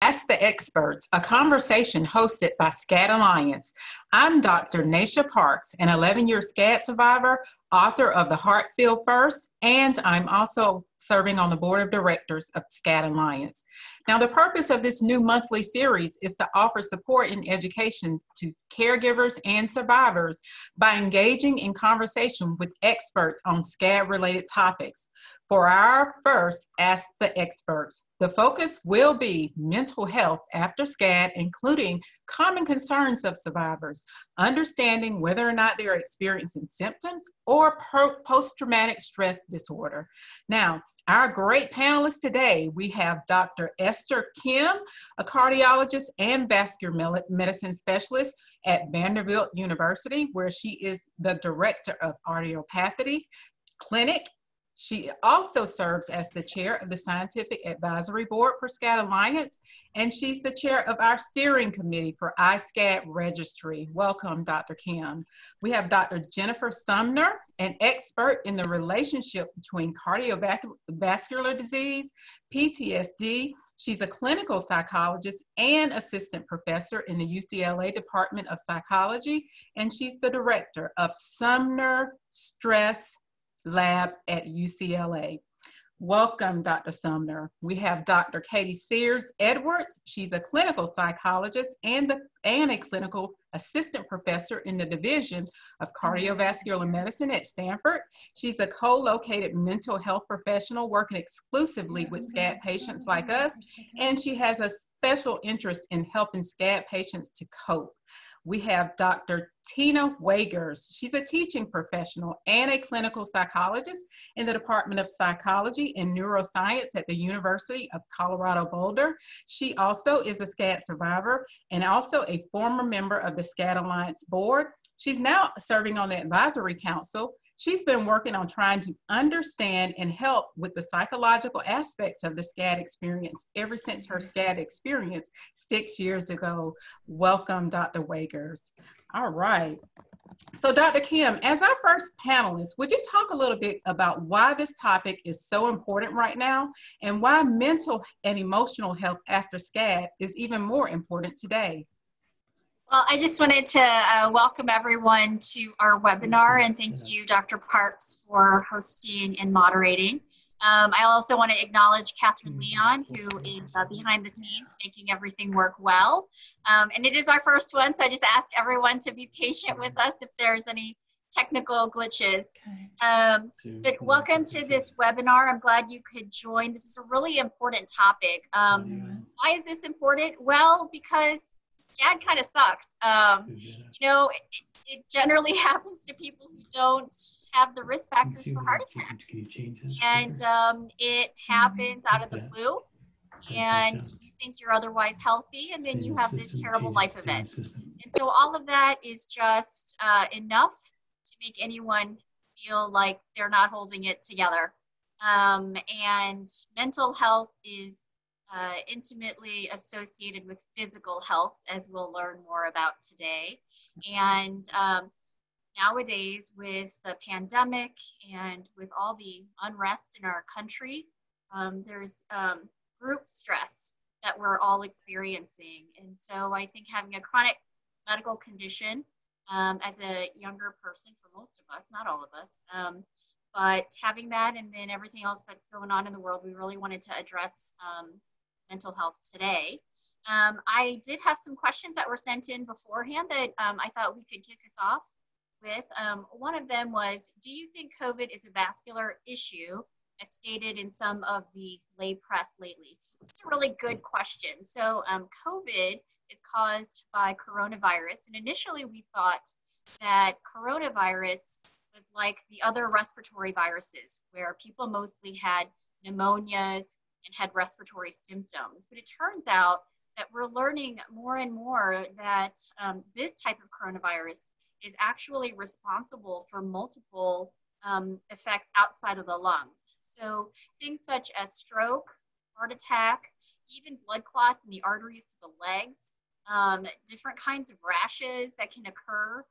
Ask the Experts, a conversation hosted by SCAD Alliance. I'm Dr. Naisha Parks, an 11-year SCAD survivor, author of The Heart Feel First, and I'm also serving on the board of directors of SCAD Alliance. Now, the purpose of this new monthly series is to offer support and education to caregivers and survivors by engaging in conversation with experts on SCAD-related topics. For our first Ask the Experts, the focus will be mental health after SCAD, including common concerns of survivors, understanding whether or not they're experiencing symptoms or post-traumatic stress disorder. Now, our great panelists today, we have Dr. Esther Kim, a cardiologist and vascular medicine specialist at Vanderbilt University, where she is the director of cardiopathy clinic. She also serves as the chair of the Scientific Advisory Board for SCAD Alliance, and she's the chair of our steering committee for iSCAD Registry. Welcome, Dr. Kim. We have Dr. Jennifer Sumner, an expert in the relationship between cardiovascular disease, PTSD. She's a clinical psychologist and assistant professor in the UCLA Department of Psychology, and she's the director of Sumner Stress Lab at UCLA. Welcome, Dr. Sumner. We have Dr. Katie Sears Edwards. She's a clinical psychologist and a clinical assistant professor in the Division of Cardiovascular Medicine at Stanford. She's a co-located mental health professional working exclusively with SCAD patients like us, and she has a special interest in helping SCAD patients to cope. We have Dr. Tina Wagers. She's a teaching professional and a clinical psychologist in the Department of Psychology and Neuroscience at the University of Colorado Boulder. She also is a SCAD survivor and also a former member of the SCAD Alliance board. She's now serving on the advisory council. She's been working on trying to understand and help with the psychological aspects of the SCAD experience ever since her SCAD experience 6 years ago. Welcome, Dr. Wagers. All right. So Dr. Kim, as our first panelist, would you talk a little bit about why this topic is so important right now and why mental and emotional health after SCAD is even more important today? Well, I just wanted to welcome everyone to our webinar, and thank you, Dr. Parks, for hosting and moderating. I also want to acknowledge Catherine Leon, who is behind the scenes making everything work well. And it is our first one, so I just ask everyone to be patient with us if there's any technical glitches. But welcome to this webinar. I'm glad you could join. This is a really important topic. Why is this important? Well, because SCAD kind of sucks. You know, it generally happens to people who don't have the risk factors for heart attack. And it happens out of the blue, and you think you're otherwise healthy, and then you have this terrible life event. And so all of that is just enough to make anyone feel like they're not holding it together. And mental health is intimately associated with physical health, as we'll learn more about today. And nowadays, with the pandemic and with all the unrest in our country, there's group stress that we're all experiencing. And so I think having a chronic medical condition as a younger person, for most of us, not all of us, but having that and then everything else that's going on in the world, we really wanted to address mental health today. I did have some questions that were sent in beforehand that I thought we could kick us off with. One of them was, do you think COVID is a vascular issue, as stated in some of the lay press lately? This is a really good question. So COVID is caused by coronavirus. And initially we thought that coronavirus was like the other respiratory viruses, where people mostly had pneumonias and had respiratory symptoms. But it turns out that we're learning more and more that this type of coronavirus is actually responsible for multiple effects outside of the lungs. So things such as stroke, heart attack, even blood clots in the arteries to the legs, different kinds of rashes that can occur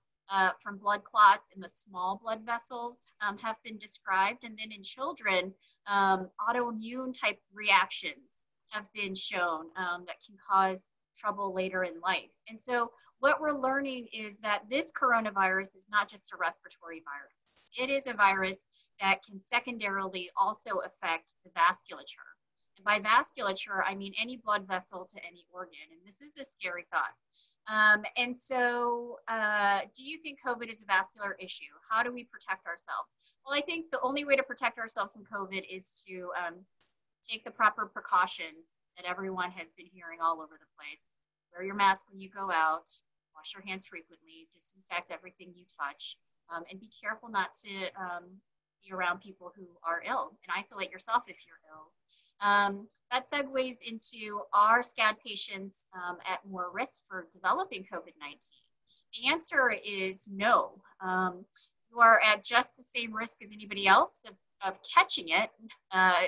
from blood clots in the small blood vessels have been described. And then in children, autoimmune type reactions have been shown that can cause trouble later in life. And so what we're learning is that this coronavirus is not just a respiratory virus. It is a virus that can secondarily also affect the vasculature. And by vasculature, I mean any blood vessel to any organ. And this is a scary thought. Do you think COVID is a vascular issue? How do we protect ourselves? Well, I think the only way to protect ourselves from COVID is to take the proper precautions that everyone has been hearing all over the place. Wear your mask when you go out, wash your hands frequently, disinfect everything you touch, and be careful not to be around people who are ill, and isolate yourself if you're ill. That segues into, are SCAD patients at more risk for developing COVID-19? The answer is no. You are at just the same risk as anybody else of catching it,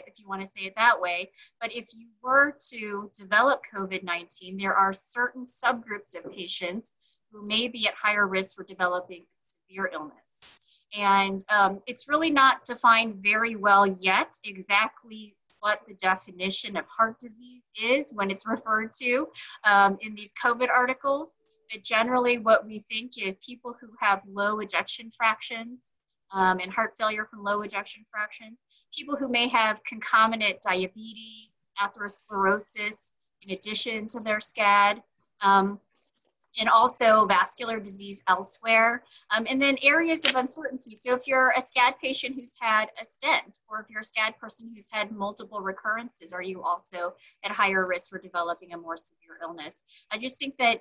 if you want to say it that way. But if you were to develop COVID-19, there are certain subgroups of patients who may be at higher risk for developing severe illness. And it's really not defined very well yet exactly what the definition of heart disease is when it's referred to in these COVID articles. But generally what we think is people who have low ejection fractions and heart failure from low ejection fractions, people who may have concomitant diabetes, atherosclerosis in addition to their SCAD, and also vascular disease elsewhere, and then areas of uncertainty. So if you're a SCAD patient who's had a stent, or if you're a SCAD person who's had multiple recurrences, are you also at higher risk for developing a more severe illness? I just think that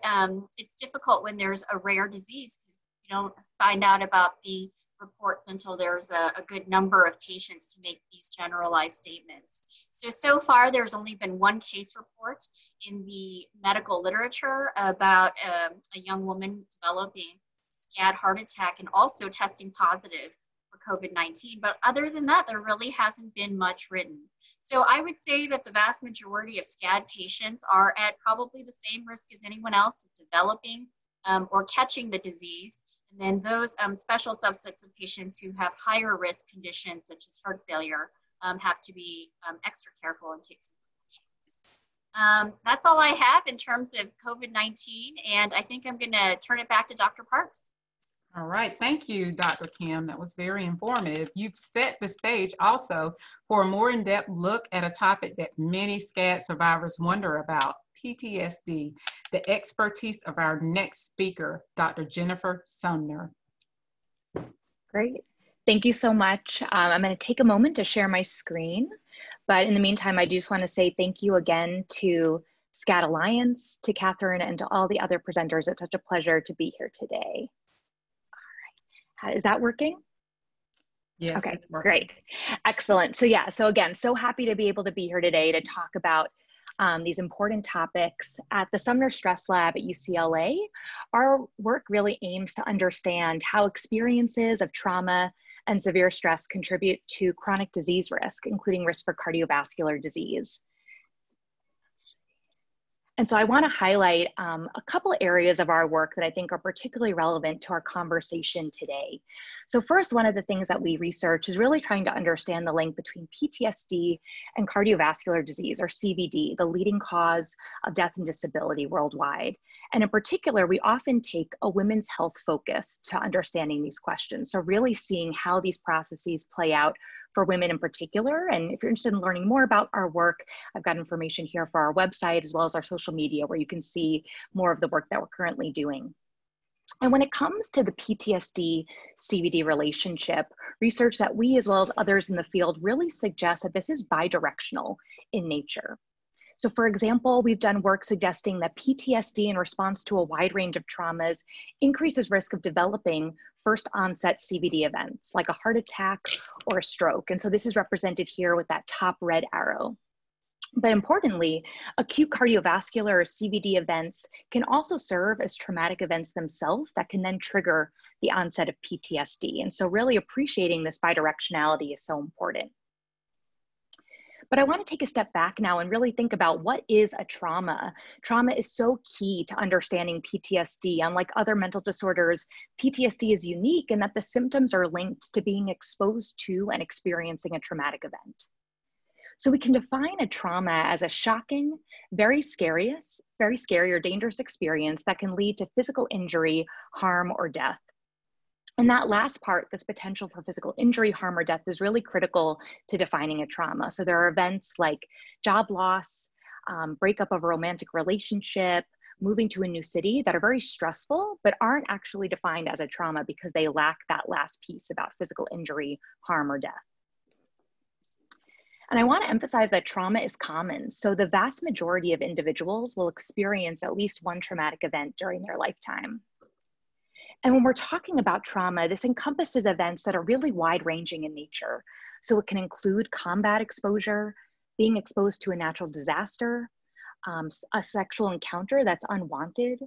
it's difficult when there's a rare disease, because you don't find out about the reports until there's a good number of patients to make these generalized statements. So far, there's only been one case report in the medical literature about a young woman developing SCAD heart attack and also testing positive for COVID-19. But other than that, there really hasn't been much written. So I would say that the vast majority of SCAD patients are at probably the same risk as anyone else of developing or catching the disease. And then those special subsets of patients who have higher risk conditions, such as heart failure, have to be extra careful and take some precautions. That's all I have in terms of COVID-19, and I think I'm going to turn it back to Dr. Parks. All right, thank you, Dr. Kim. That was very informative. You've set the stage also for a more in-depth look at a topic that many SCAD survivors wonder about, PTSD, the expertise of our next speaker, Dr. Jennifer Sumner. Great. Thank you so much. I'm going to take a moment to share my screen, but in the meantime, I just want to say thank you again to SCAD Alliance, to Catherine, and to all the other presenters. It's such a pleasure to be here today. All right. Is that working? Yes. Okay, great. Excellent. So again, so happy to be able to be here today to talk about these important topics. At the Sumner Stress Lab at UCLA, our work really aims to understand how experiences of trauma and severe stress contribute to chronic disease risk, including risk for cardiovascular disease. And so I want to highlight a couple areas of our work that I think are particularly relevant to our conversation today. So first, one of the things that we research is really trying to understand the link between PTSD and cardiovascular disease, or CVD, the leading cause of death and disability worldwide. And in particular, we often take a women's health focus to understanding these questions. So really seeing how these processes play out for women in particular. And if you're interested in learning more about our work, I've got information here for our website as well as our social media where you can see more of the work that we're currently doing. And when it comes to the PTSD-CVD relationship, research that we as well as others in the field really suggest that this is bidirectional in nature. So for example, we've done work suggesting that PTSD in response to a wide range of traumas increases risk of developing first onset CVD events like a heart attack or a stroke. And so this is represented here with that top red arrow. But importantly, acute cardiovascular or CVD events can also serve as traumatic events themselves that can then trigger the onset of PTSD. And so really appreciating this bidirectionality is so important. But I want to take a step back now and really think about what is a trauma. Trauma is so key to understanding PTSD. Unlike other mental disorders, PTSD is unique in that the symptoms are linked to being exposed to and experiencing a traumatic event. So we can define a trauma as a shocking, very scary or dangerous experience that can lead to physical injury, harm, or death. And that last part, this potential for physical injury, harm, or death, is really critical to defining a trauma. So there are events like job loss, breakup of a romantic relationship, moving to a new city that are very stressful, but aren't actually defined as a trauma because they lack that last piece about physical injury, harm, or death. And I want to emphasize that trauma is common. So the vast majority of individuals will experience at least one traumatic event during their lifetime. And when we're talking about trauma, this encompasses events that are really wide-ranging in nature. So it can include combat exposure, being exposed to a natural disaster, a sexual encounter that's unwanted,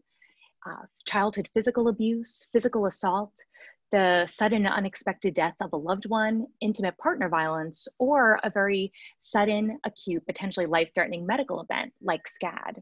childhood physical abuse, physical assault, the sudden and unexpected death of a loved one, intimate partner violence, or a very sudden, acute, potentially life-threatening medical event like SCAD.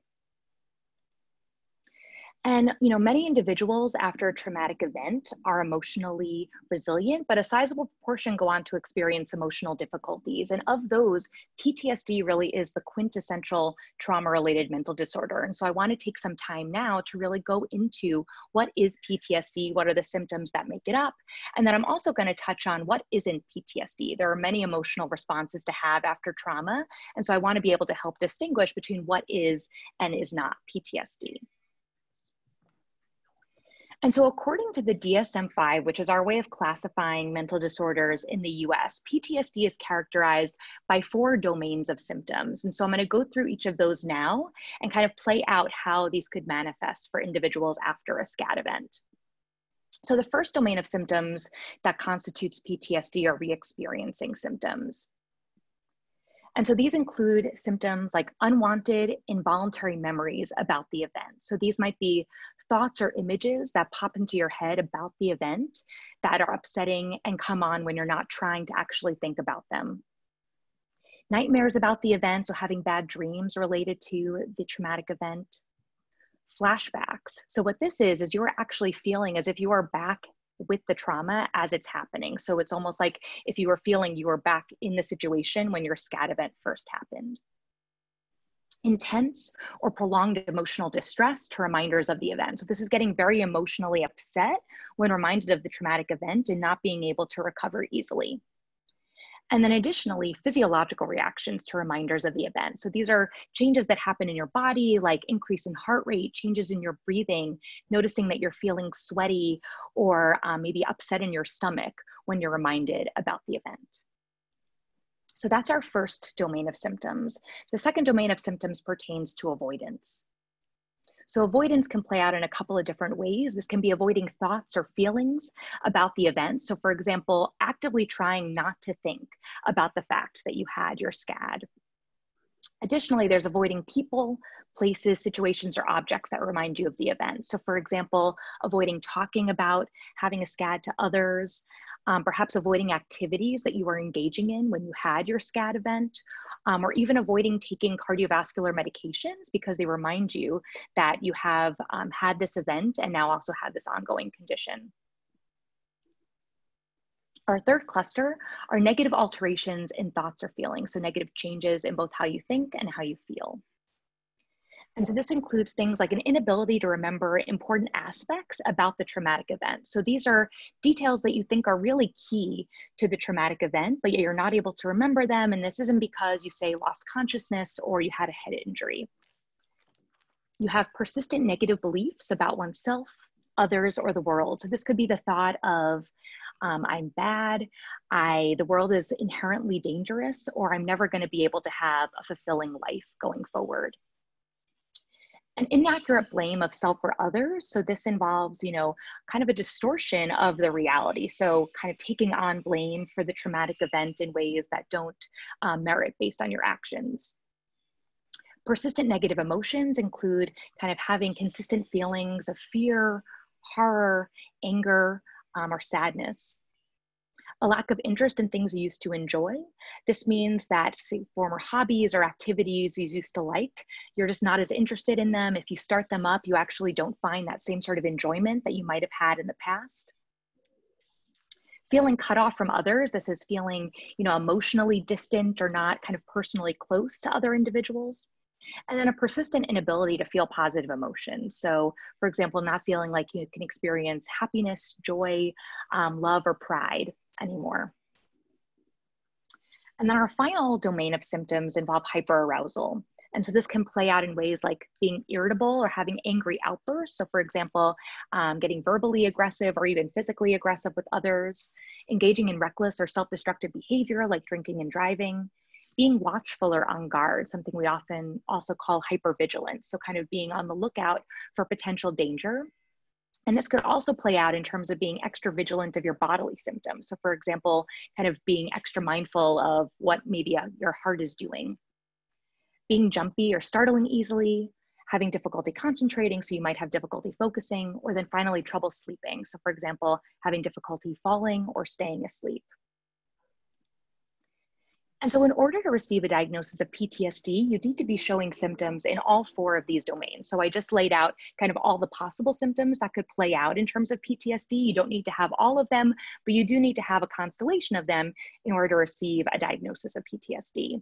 And many individuals after a traumatic event are emotionally resilient, but a sizable proportion go on to experience emotional difficulties. And of those, PTSD really is the quintessential trauma-related mental disorder. And so I want to take some time now to really go into what is PTSD, what are the symptoms that make it up, and then I'm also going to touch on what isn't PTSD. There are many emotional responses to have after trauma, and so I want to be able to help distinguish between what is and is not PTSD. And so according to the DSM-5, which is our way of classifying mental disorders in the US, PTSD is characterized by 4 domains of symptoms. And so I'm going to go through each of those now and kind of play out how these could manifest for individuals after a SCAD event. So the first domain of symptoms that constitutes PTSD are re-experiencing symptoms. And so these include symptoms like unwanted, involuntary memories about the event. So these might be thoughts or images that pop into your head about the event that are upsetting and come on when you're not trying to actually think about them. Nightmares about the event, so having bad dreams related to the traumatic event. Flashbacks. So what this is you're actually feeling as if you are back with the trauma as it's happening. So it's almost like if you were feeling you were back in the situation when your SCAD event first happened. Intense or prolonged emotional distress to reminders of the event. So this is getting very emotionally upset when reminded of the traumatic event and not being able to recover easily. And then additionally, physiological reactions to reminders of the event. So these are changes that happen in your body, like increase in heart rate, changes in your breathing, noticing that you're feeling sweaty or maybe upset in your stomach when you're reminded about the event. So that's our first domain of symptoms. The second domain of symptoms pertains to avoidance. So avoidance can play out in a couple of different ways. This can be avoiding thoughts or feelings about the event. So for example, actively trying not to think about the fact that you had your SCAD. Additionally, there's avoiding people, places, situations, or objects that remind you of the event. So for example, avoiding talking about having a SCAD to others, perhaps avoiding activities that you were engaging in when you had your SCAD event, or even avoiding taking cardiovascular medications because they remind you that you have had this event and now also have this ongoing condition. Our third cluster are negative alterations in thoughts or feelings, so negative changes in both how you think and how you feel. And so this includes things like an inability to remember important aspects about the traumatic event. So these are details that you think are really key to the traumatic event, but you're not able to remember them. And this isn't because you say lost consciousness or you had a head injury. You have persistent negative beliefs about oneself, others, or the world. So this could be the thought of, I'm bad, the world is inherently dangerous, or I'm never going to be able to have a fulfilling life going forward. An inaccurate blame of self or others. So this involves, kind of a distortion of the reality. So kind of taking on blame for the traumatic event in ways that don't merit based on your actions. Persistent negative emotions include kind of having consistent feelings of fear, horror, anger, or sadness. A lack of interest in things you used to enjoy. This means that, say, former hobbies or activities you used to like, you're just not as interested in them. If you start them up, you actually don't find that same sort of enjoyment that you might have had in the past. Feeling cut off from others, this is feeling, emotionally distant or not kind of personally close to other individuals. And then a persistent inability to feel positive emotions. So, for example, not feeling like you can experience happiness, joy, love, or pride anymore. And then our final domain of symptoms involve hyperarousal. And so this can play out in ways like being irritable or having angry outbursts. So for example, getting verbally aggressive or even physically aggressive with others, engaging in reckless or self-destructive behavior like drinking and driving, being watchful or on guard, something we often also call hypervigilance. So kind of being on the lookout for potential danger. And this could also play out in terms of being extra vigilant of your bodily symptoms. So for example, kind of being extra mindful of what maybe your heart is doing. Being jumpy or startling easily, having difficulty concentrating, so you might have difficulty focusing, or then finally trouble sleeping. So for example, having difficulty falling or staying asleep. And so in order to receive a diagnosis of PTSD, you need to be showing symptoms in all 4 of these domains. So I just laid out kind of all the possible symptoms that could play out in terms of PTSD. You don't need to have all of them, but you do need to have a constellation of them in order to receive a diagnosis of PTSD.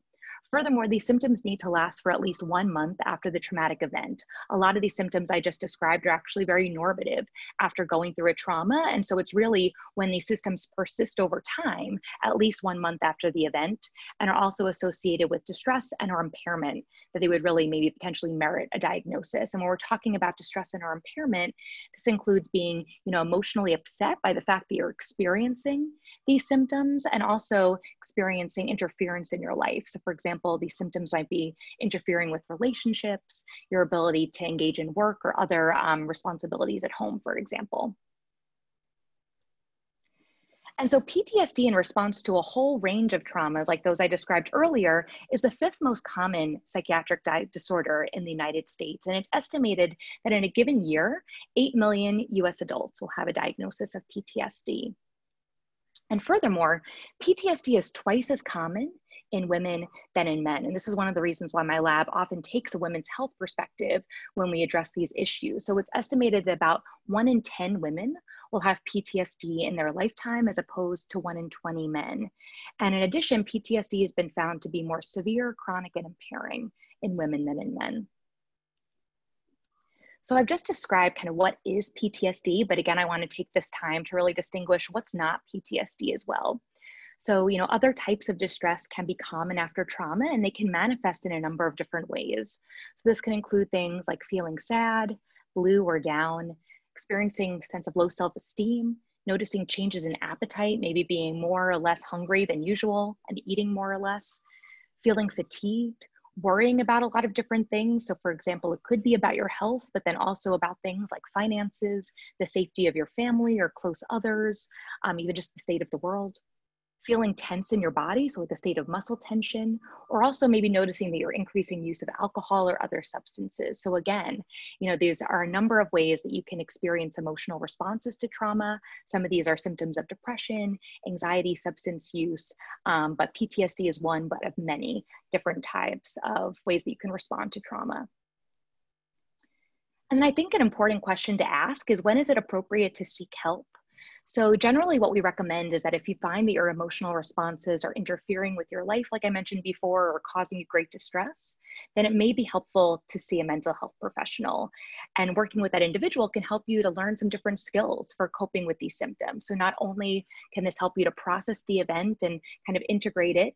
Furthermore, these symptoms need to last for at least 1 month after the traumatic event. A lot of these symptoms I just described are actually very normative after going through a trauma. And so it's really when these symptoms persist over time, at least 1 month after the event, and are also associated with distress and or impairment, that they would really maybe potentially merit a diagnosis. And when we're talking about distress and or impairment, this includes being, emotionally upset by the fact that you're experiencing these symptoms and also experiencing interference in your life. So for example, these symptoms might be interfering with relationships, your ability to engage in work or other responsibilities at home, for example. And so PTSD in response to a whole range of traumas like those I described earlier is the 5th most common psychiatric disorder in the United States. And it's estimated that in a given year, 8 million US adults will have a diagnosis of PTSD. And furthermore, PTSD is twice as common in women than in men. And this is one of the reasons why my lab often takes a women's health perspective when we address these issues. So it's estimated that about 1 in 10 women will have PTSD in their lifetime as opposed to 1 in 20 men. And in addition, PTSD has been found to be more severe, chronic, and impairing in women than in men. So I've just described kind of what is PTSD, but again, I want to take this time to really distinguish what's not PTSD as well. So, other types of distress can be common after trauma, and they can manifest in a number of different ways. So this can include things like feeling sad, blue or down, experiencing a sense of low self-esteem, noticing changes in appetite, maybe being more or less hungry than usual and eating more or less, feeling fatigued, worrying about a lot of different things. So for example, it could be about your health, but then also about things like finances, the safety of your family or close others, even just the state of the world. Feeling tense in your body, so with a state of muscle tension, or also maybe noticing that you're increasing use of alcohol or other substances. So again, these are a number of ways that you can experience emotional responses to trauma. Some of these are symptoms of depression, anxiety, substance use, but PTSD is one but of many different types of ways that you can respond to trauma. And I think an important question to ask is, when is it appropriate to seek help? So generally what we recommend is that if you find that your emotional responses are interfering with your life, like I mentioned before, or causing you great distress, then it may be helpful to see a mental health professional. And working with that individual can help you to learn some different skills for coping with these symptoms. So not only can this help you to process the event and kind of integrate it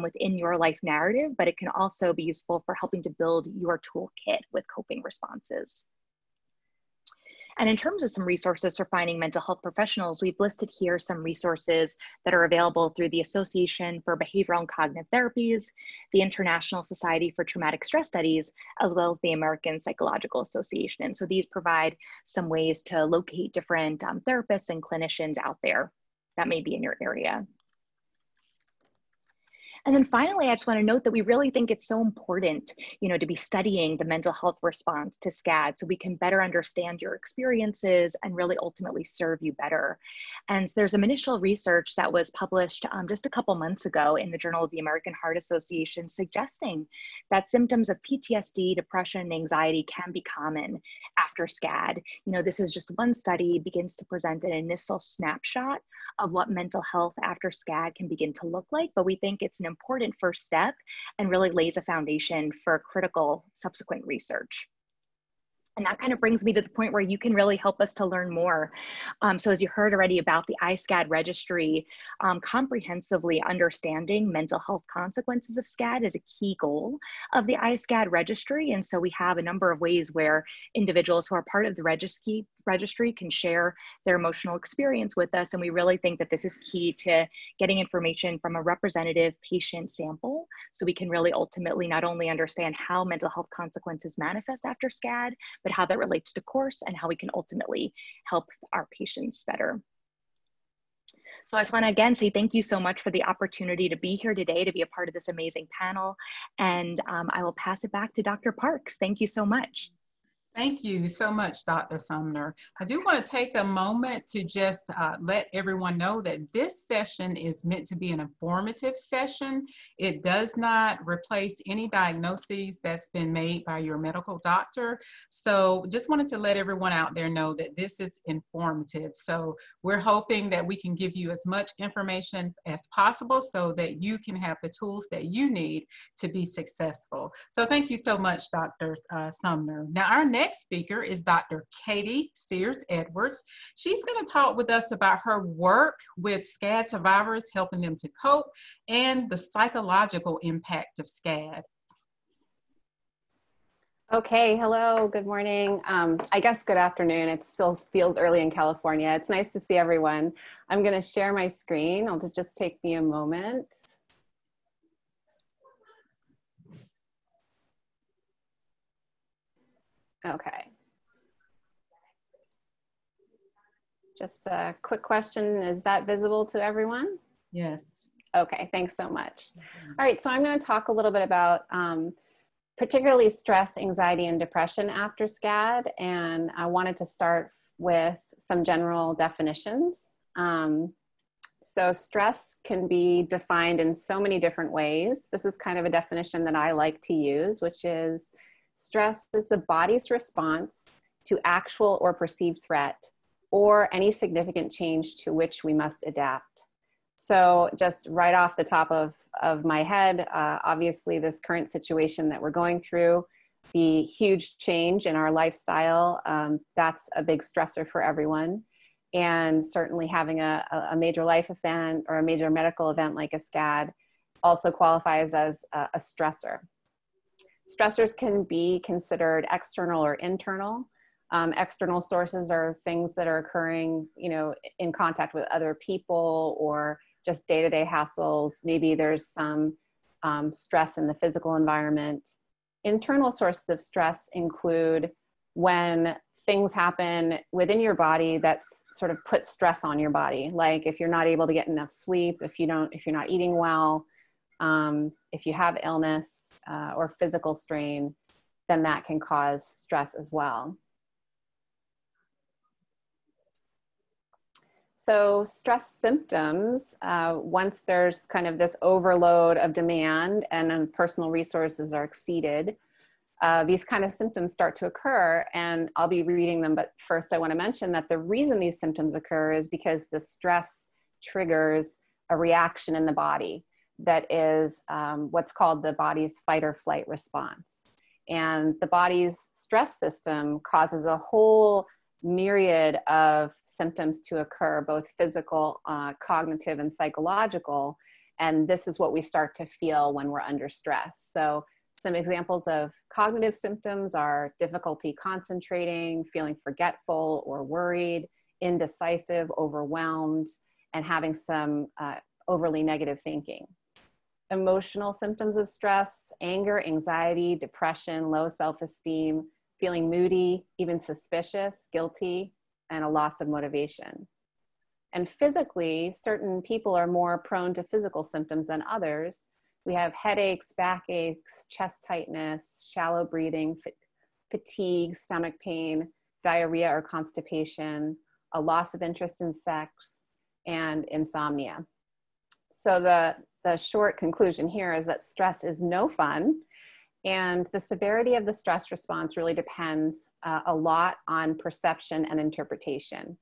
within your life narrative, but it can also be useful for helping to build your toolkit with coping responses. And in terms of some resources for finding mental health professionals, we've listed here some resources that are available through the Association for Behavioral and Cognitive Therapies, the International Society for Traumatic Stress Studies, as well as the American Psychological Association. And so these provide some ways to locate different therapists and clinicians out there that may be in your area. And then finally, I just want to note that we really think it's so important, to be studying the mental health response to SCAD so we can better understand your experiences and really ultimately serve you better. And there's some initial research that was published just a couple months ago in the Journal of the American Heart Association suggesting that symptoms of PTSD, depression, and anxiety can be common after SCAD. This is just one study, begins to present an initial snapshot of what mental health after SCAD can begin to look like, but we think it's an important first step and really lays a foundation for critical subsequent research. And that kind of brings me to the point where you can really help us to learn more. So as you heard already about the iSCAD registry, comprehensively understanding mental health consequences of SCAD is a key goal of the iSCAD registry. And so we have a number of ways where individuals who are part of the registry can share their emotional experience with us. And we really think that this is key to getting information from a representative patient sample, so we can really ultimately not only understand how mental health consequences manifest after SCAD, but how that relates to course and how we can ultimately help our patients better. So I just want to again say thank you so much for the opportunity to be here today, to be a part of this amazing panel. And I will pass it back to Dr. Parks. Thank you so much. Thank you so much, Dr. Sumner. I do want to take a moment to just let everyone know that this session is meant to be an informative session. It does not replace any diagnoses that's been made by your medical doctor. So just wanted to let everyone out there know that this is informative. So we're hoping that we can give you as much information as possible so that you can have the tools that you need to be successful. So thank you so much, Dr. Sumner. Now, our next speaker is Dr. Katie Sears-Edwards. She's going to talk with us about her work with SCAD survivors, helping them to cope, and the psychological impact of SCAD. Okay, hello, good morning. I guess good afternoon. It still feels early in California. It's nice to see everyone. I'm going to share my screen. It'll just take me a moment. Okay. Just a quick question. Is that visible to everyone? Yes. Okay, thanks so much. All right, so I'm going to talk a little bit about particularly stress, anxiety, and depression after SCAD. And I wanted to start with some general definitions. So stress can be defined in so many different ways. This is kind of a definition that I like to use, which is stress is the body's response to actual or perceived threat or any significant change to which we must adapt. So just right off the top of my head, obviously this current situation that we're going through, the huge change in our lifestyle, that's a big stressor for everyone. And certainly having a major life event or a major medical event like a SCAD also qualifies as a stressor. Stressors can be considered external or internal. External sources are things that are occurring, in contact with other people or just day-to-day hassles. Maybe there's some stress in the physical environment. Internal sources of stress include when things happen within your body that sort of put stress on your body. Like if you're not able to get enough sleep, if you're not eating well, if you have illness or physical strain, then that can cause stress as well. So stress symptoms, once there's kind of this overload of demand and personal resources are exceeded, these kind of symptoms start to occur, and I'll be reading them, but first I want to mention that the reason these symptoms occur is because the stress triggers a reaction in the body that is what's called the body's fight or flight response. And the body's stress system causes a whole myriad of symptoms to occur, both physical, cognitive, and psychological. And this is what we start to feel when we're under stress. So some examples of cognitive symptoms are difficulty concentrating, feeling forgetful or worried, indecisive, overwhelmed, and having some overly negative thinking. Emotional symptoms of stress: anger, anxiety, depression, low self-esteem, feeling moody, even suspicious, guilty, and a loss of motivation. And physically, certain people are more prone to physical symptoms than others. We have headaches, backaches, chest tightness, shallow breathing, fatigue, stomach pain, diarrhea or constipation, a loss of interest in sex, and insomnia. So the short conclusion here is that stress is no fun, and the severity of the stress response really depends a lot on perception and interpretation.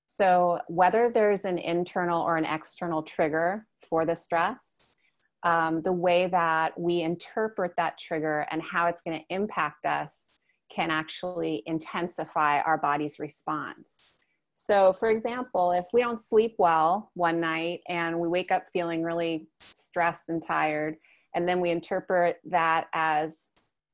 So whether there's an internal or an external trigger for the stress, the way that we interpret that trigger and how it's going to impact us can actually intensify our body's response. So for example, if we don't sleep well one night and we wake up feeling really stressed and tired, and then we interpret that as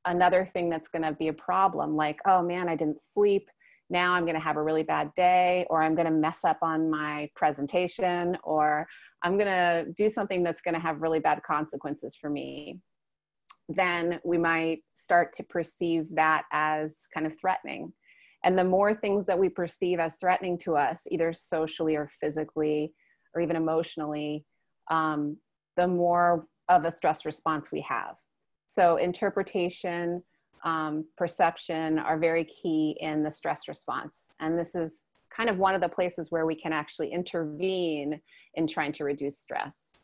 another thing that's going to be a problem, like, oh man, I didn't sleep. Now I'm going to have a really bad day, or I'm going to mess up on my presentation, or I'm going to do something that's going to have really bad consequences for me. Then we might start to perceive that as kind of threatening. And the more things that we perceive as threatening to us, either socially or physically, or even emotionally, the more of a stress response we have. So interpretation, perception are very key in the stress response. And this is kind of one of the places where we can actually intervene in trying to reduce stress.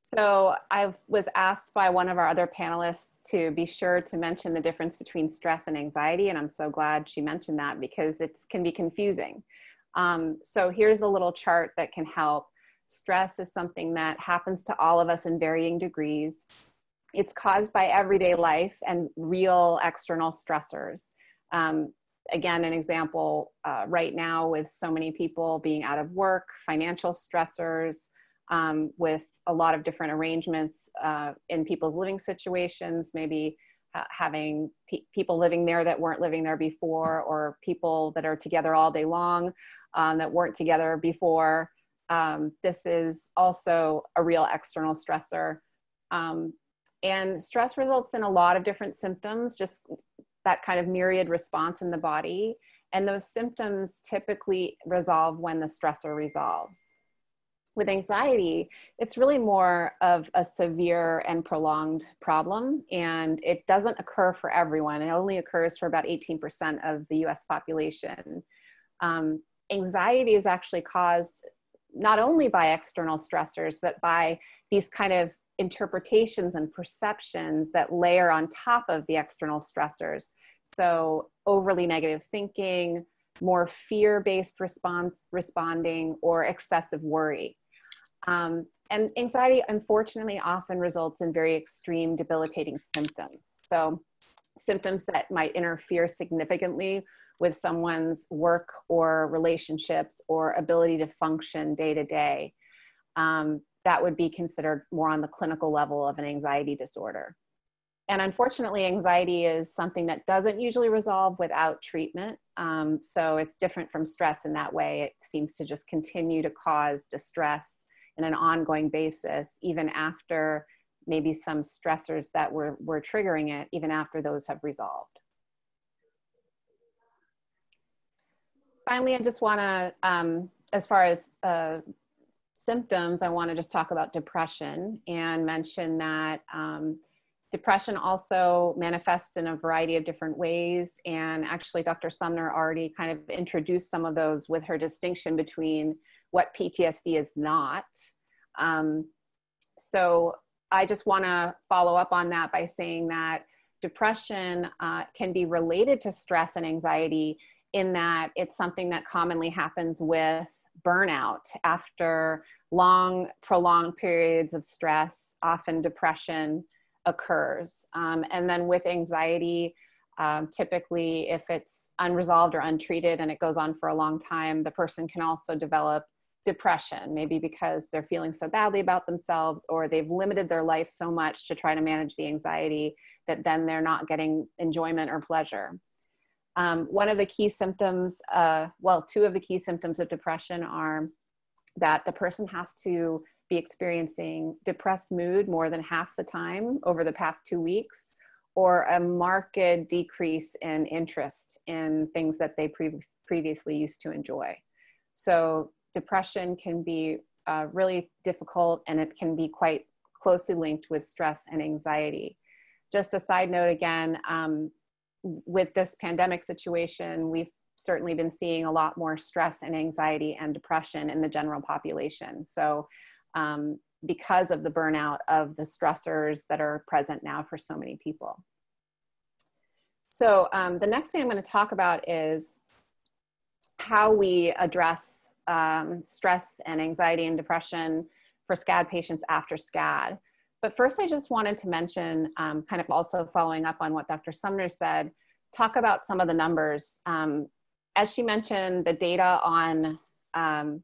So I was asked by one of our other panelists to be sure to mention the difference between stress and anxiety. And I'm so glad she mentioned that, because it can be confusing. So here's a little chart that can help. Stress is something that happens to all of us in varying degrees. It's caused by everyday life and real external stressors. Again, an example right now with so many people being out of work, financial stressors, with a lot of different arrangements in people's living situations, maybe having people living there that weren't living there before, or people that are together all day long that weren't together before. This is also a real external stressor. And stress results in a lot of different symptoms, just that kind of myriad response in the body. And those symptoms typically resolve when the stressor resolves. With anxiety, it's really more of a severe and prolonged problem, and it doesn't occur for everyone. It only occurs for about 18% of the US population. Anxiety is actually caused not only by external stressors, but by these kind of interpretations and perceptions that layer on top of the external stressors. So overly negative thinking, more fear-based responding, or excessive worry. And anxiety, unfortunately, often results in very extreme debilitating symptoms. So symptoms that might interfere significantly with someone's work or relationships or ability to function day to day. That would be considered more on the clinical level of an anxiety disorder. And unfortunately, anxiety is something that doesn't usually resolve without treatment. So it's different from stress in that way. It seems to just continue to cause distress in an ongoing basis, even after maybe some stressors that were triggering it, even after those have resolved. Finally, I just want to, as far as symptoms, I want to just talk about depression and mention that depression also manifests in a variety of different ways. And actually, Dr. Sumner already kind of introduced some of those with her distinction between what PTSD is not. So I just want to follow up on that by saying that depression can be related to stress and anxiety, in that it's something that commonly happens with burnout after long, prolonged periods of stress. Often depression occurs. And then with anxiety, typically if it's unresolved or untreated and it goes on for a long time, the person can also develop depression, maybe because they're feeling so badly about themselves, or they've limited their life so much to try to manage the anxiety that then they're not getting enjoyment or pleasure. One of the key symptoms, well, two of the key symptoms of depression are that the person has to be experiencing depressed mood more than half the time over the past 2 weeks, or a marked decrease in interest in things that they previously used to enjoy. So depression can be really difficult, and it can be quite closely linked with stress and anxiety. Just a side note again, with this pandemic situation, we've certainly been seeing a lot more stress and anxiety and depression in the general population. So because of the burnout of the stressors that are present now for so many people. So the next thing I'm going to talk about is how we address stress and anxiety and depression for SCAD patients after SCAD. But first, I just wanted to mention, kind of also following up on what Dr. Sumner said, talk about some of the numbers. As she mentioned, the data on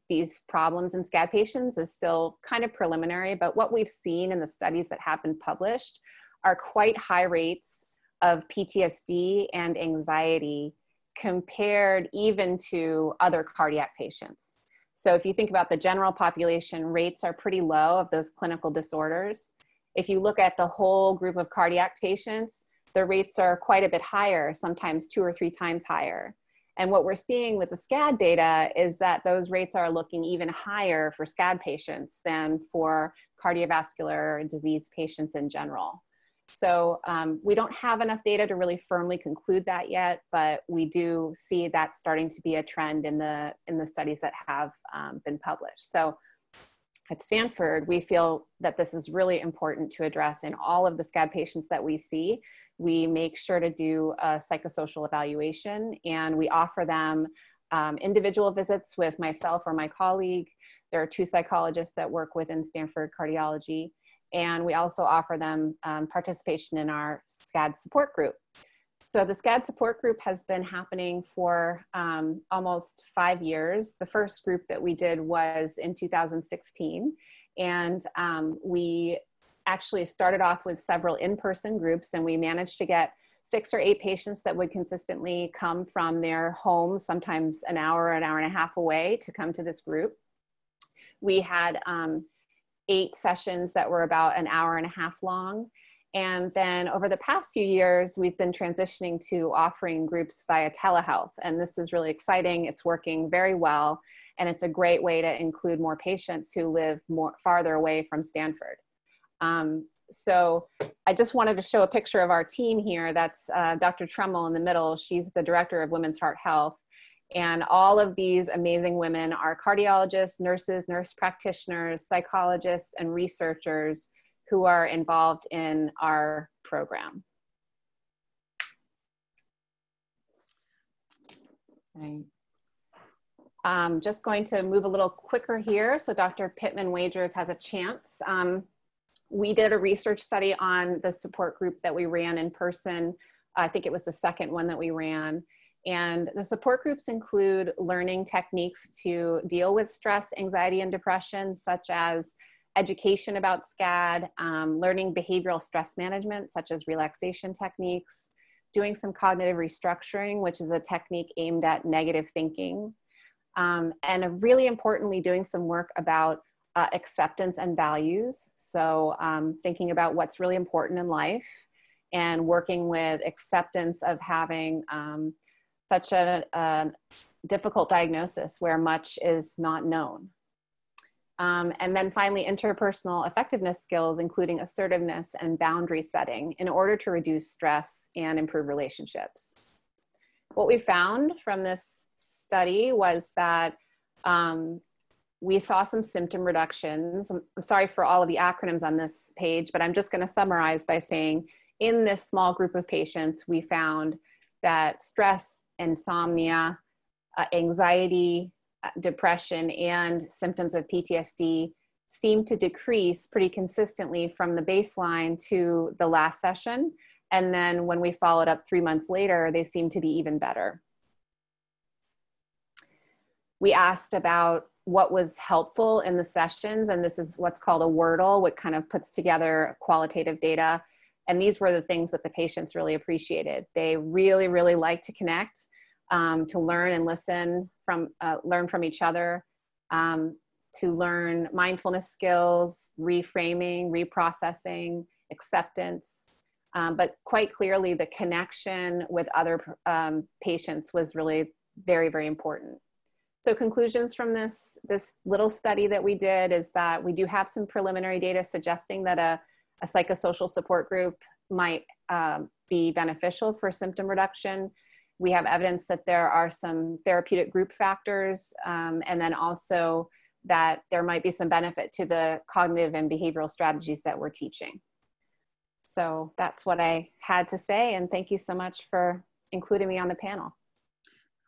these problems in SCAD patients is still kind of preliminary, but what we've seen in the studies that have been published are quite high rates of PTSD and anxiety compared even to other cardiac patients. So if you think about the general population, rates are pretty low of those clinical disorders. If you look at the whole group of cardiac patients, the rates are quite a bit higher, sometimes 2 or 3 times higher. And what we're seeing with the SCAD data is that those rates are looking even higher for SCAD patients than for cardiovascular disease patients in general. So we don't have enough data to really firmly conclude that yet, but we do see that starting to be a trend in the studies that have been published. So at Stanford, we feel that this is really important to address in all of the SCAD patients that we see. We make sure to do a psychosocial evaluation, and we offer them individual visits with myself or my colleague. There are 2 psychologists that work within Stanford Cardiology. And we also offer them participation in our SCAD support group. So the SCAD support group has been happening for almost 5 years. The first group that we did was in 2016. And we actually started off with several in-person groups, and we managed to get 6 or 8 patients that would consistently come from their homes, sometimes an hour and a half away, to come to this group. We had 8 sessions that were about an hour and a half long. And then over the past few years, we've been transitioning to offering groups via telehealth. And this is really exciting. It's working very well. And it's a great way to include more patients who live farther away from Stanford. So I just wanted to show a picture of our team here. That's Dr. Tremmel in the middle. She's the director of Women's Heart Health. And all of these amazing women are cardiologists, nurses, nurse practitioners, psychologists, and researchers who are involved in our program. Right. I'm just going to move a little quicker here so Dr. Pittman-Wagers has a chance. We did a research study on the support group that we ran in person. I think it was the second one that we ran. And the support groups include learning techniques to deal with stress, anxiety, and depression, such as education about SCAD, learning behavioral stress management, such as relaxation techniques, doing some cognitive restructuring, which is a technique aimed at negative thinking, and really importantly, doing some work about acceptance and values. So thinking about what's really important in life and working with acceptance of having such a difficult diagnosis where much is not known. And then finally, interpersonal effectiveness skills, including assertiveness and boundary setting in order to reduce stress and improve relationships. What we found from this study was that we saw some symptom reductions. I'm sorry for all of the acronyms on this page, but I'm just going to summarize by saying in this small group of patients, we found that stress, insomnia, anxiety, depression, and symptoms of PTSD seem to decrease pretty consistently from the baseline to the last session. And then when we followed up 3 months later, they seem to be even better. We asked about what was helpful in the sessions, and this is what's called a Wordle, what kind of puts together qualitative data. And these were the things that the patients really appreciated. They really, really like to connect, to learn and listen from, learn from each other, to learn mindfulness skills, reframing, reprocessing, acceptance. But quite clearly, the connection with other patients was really very, very important. So conclusions from this little study that we did is that we do have some preliminary data suggesting that a psychosocial support group might be beneficial for symptom reduction. We have evidence that there are some therapeutic group factors, and then also that there might be some benefit to the cognitive and behavioral strategies that we're teaching. So that's what I had to say, and thank you so much for including me on the panel.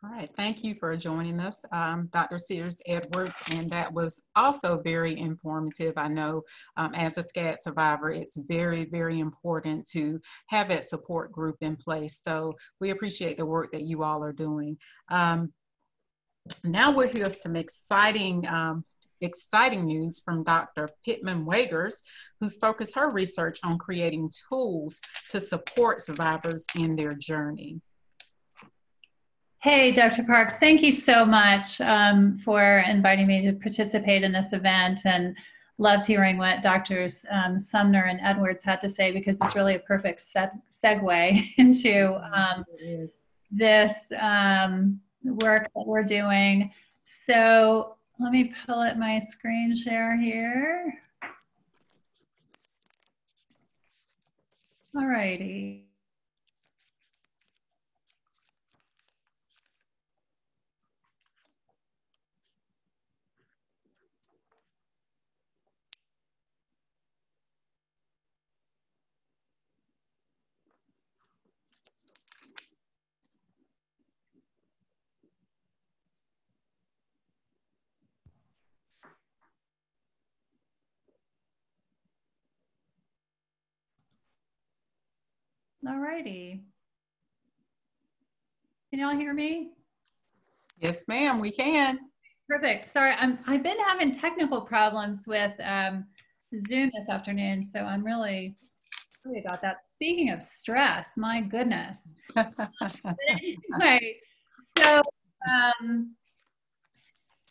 All right, thank you for joining us, Dr. Sears Edwards, and that was also very informative. I know as a SCAD survivor, it's very, very important to have that support group in place. So we appreciate the work that you all are doing. Now we'll hear some exciting news from Dr. Pittman-Wagers, who's focused her research on creating tools to support survivors in their journey. Hey, Dr. Parks, thank you so much for inviting me to participate in this event, and loved hearing what Drs. Sumner and Edwards had to say, because it's really a perfect segue into this work that we're doing. So let me pull up my screen share here. All righty. All righty. Can y'all hear me? Yes, ma'am, we can. Perfect. Sorry, I've been having technical problems with Zoom this afternoon, so I'm really sorry about that. Speaking of stress, my goodness. But anyway,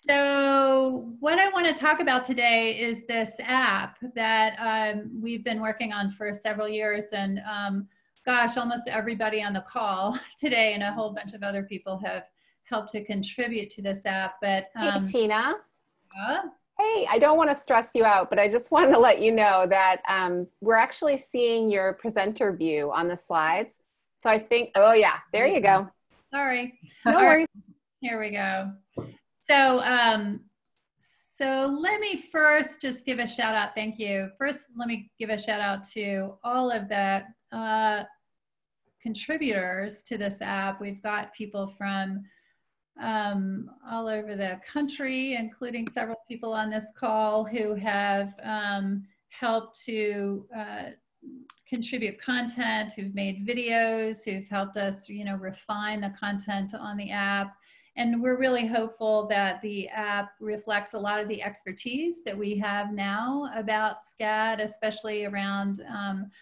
so what I want to talk about today is this app that we've been working on for several years, and gosh, almost everybody on the call today and a whole bunch of other people have helped to contribute to this app. But hey, Tina. Yeah? Hey, I don't want to stress you out, but I just wanted to let you know that we're actually seeing your presenter view on the slides. So I think, oh yeah, there you go. Sorry. No worries. Here we go. So, so let me first just give a shout out. Thank you. First, let me give a shout out to all of the contributors to this app. We've got people from all over the country, including several people on this call who have helped to contribute content, who've made videos, who've helped us, refine the content on the app. And we're really hopeful that the app reflects a lot of the expertise that we have now about SCAD, especially around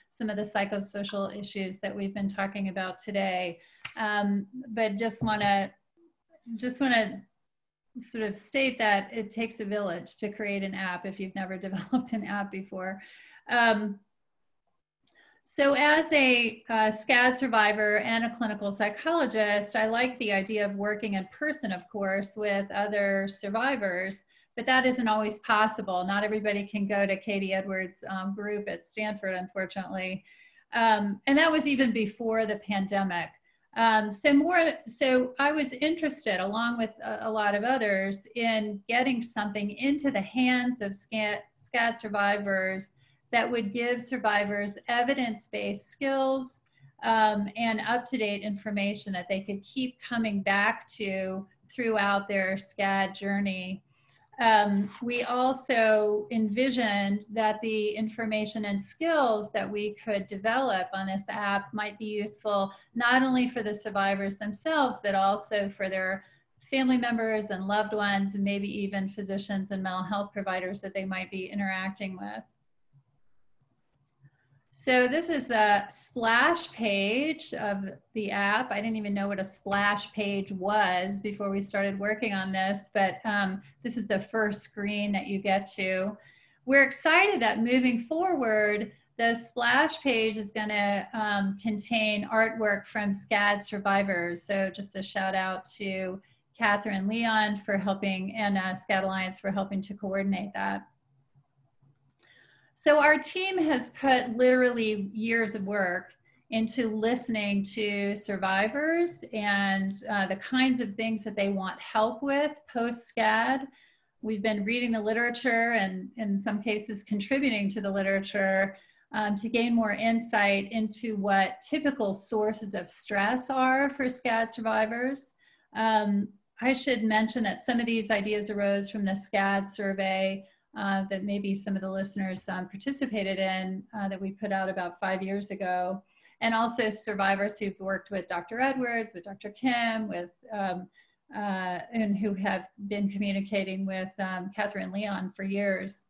some of the psychosocial issues that we've been talking about today. But just want to sort of state that it takes a village to create an app if you've never developed an app before. So as a SCAD survivor and a clinical psychologist, I like the idea of working in person, of course, with other survivors, but that isn't always possible. Not everybody can go to Katie Edwards' group at Stanford, unfortunately. And that was even before the pandemic. So I was interested, along with a lot of others, in getting something into the hands of SCAD survivors that would give survivors evidence-based skills and up-to-date information that they could keep coming back to throughout their SCAD journey. We also envisioned that the information and skills that we could develop on this app might be useful not only for the survivors themselves, but also for their family members and loved ones, and maybe even physicians and mental health providers that they might be interacting with. So this is the splash page of the app. I didn't even know what a splash page was before we started working on this, but this is the first screen that you get to. We're excited that moving forward, the splash page is going to contain artwork from SCAD survivors. So just a shout out to Catherine Leon for helping, and SCAD Alliance for helping to coordinate that. So our team has put literally years of work into listening to survivors and the kinds of things that they want help with post-SCAD. We've been reading the literature and in some cases contributing to the literature to gain more insight into what typical sources of stress are for SCAD survivors. I should mention that some of these ideas arose from the SCAD survey that maybe some of the listeners participated in that we put out about 5 years ago. And also survivors who've worked with Dr. Edwards, with Dr. Kim, with, and who have been communicating with Catherine Leon for years.